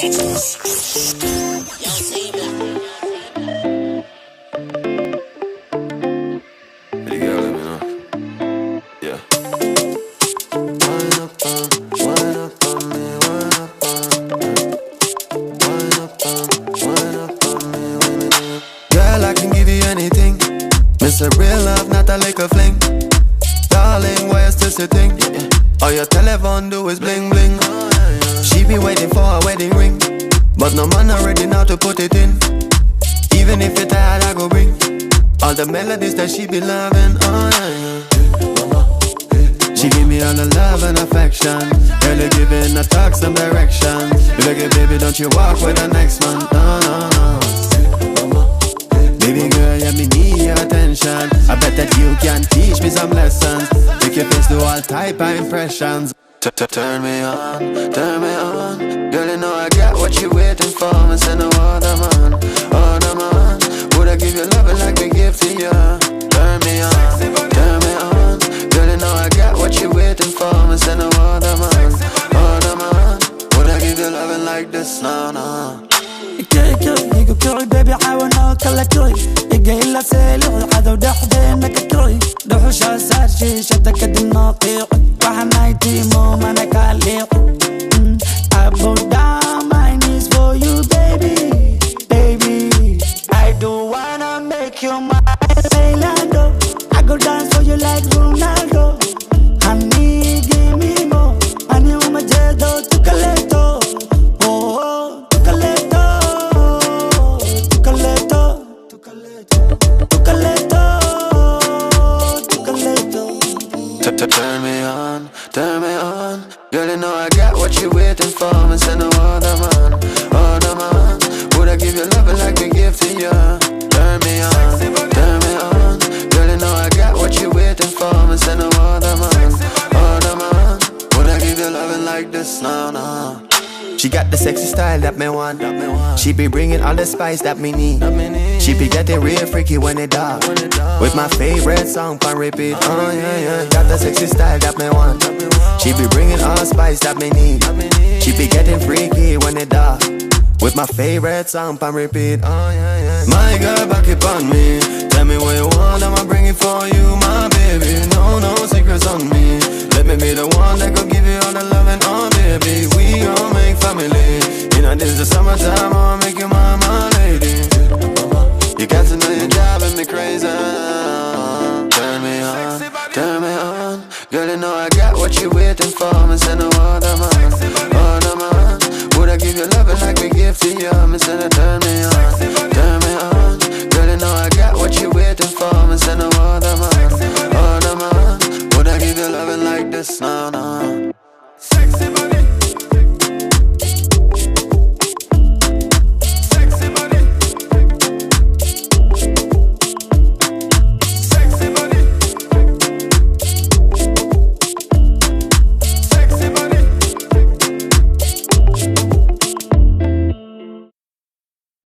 Girl, I can give you anything. Miss a real love, not a liquor fling. Darling, why you still sitting? All your telephone do is bling bling. She be waiting for a wedding ring, but no man already now to put it in. Even if you're tired, I go bring all the melodies that she be loving. Oh yeah. She give me all the love and affection. Girl, you giving a talk some direction. You like it, baby, don't you walk with the next man. No, no, no. Baby girl, yeah, me need your attention. I bet that you can teach me some lessons. Make your face do all type of impressions. Turn me on, turn me on. Girl, you know I got what you waiting for. And say no other man, other man. Would I give you loving like a gift to you? Turn me on, turn me on. Girl, you know I got what you waiting for. And say no other man, other man. Would I give you loving like this? No, no. igu kicii baby caawanoo kala kicii iga ila seelixi cadow dhexdeena ka kicii dhuxushaa saar shiishada kadibnoo qiiqi waxanay tiimo mana kaa liiqi I bow down my knees for you baby, baby. I do wanna make you my Bailando. I go dance for you like Ronaldo. Honey, give me more. Honey, umajedo tukaleto. Oh, tukaleto. Turn me on, turn me on. Girl, you know I got what you waiting for. And say no other man, other man. Would I give you loving like a gift to you? Turn me on, turn me on. Girl, you know I got what you waiting for. And say no other man, other man. Would I give you loving like this? No, no. She got the sexy style that me want. She be bringing all the spice that me need. She be getting real freaky when it dark. With my favorite song on repeat. Oh yeah, yeah. Got the sexy style that me want. She be bringing all the spice that me need. She be getting freaky when it dark. With my favorite song on repeat. Oh yeah, yeah. My girl, back it on me. Tell me what you want, I'ma bring it for you, my baby. No, no secrets on me. Let me be the one that gon' give you all the loving, oh baby. We gon' make family. You know this is the summertime, I'ma make you my lady. You got to know you're driving me crazy. Turn me on, turn me on. Girl, you know I got what you waiting for. And say no other man, other man. Would I give you loving like a gift to you? And say no, turn me on, turn me on. Girl, you know I got what you waiting for. And say no other man.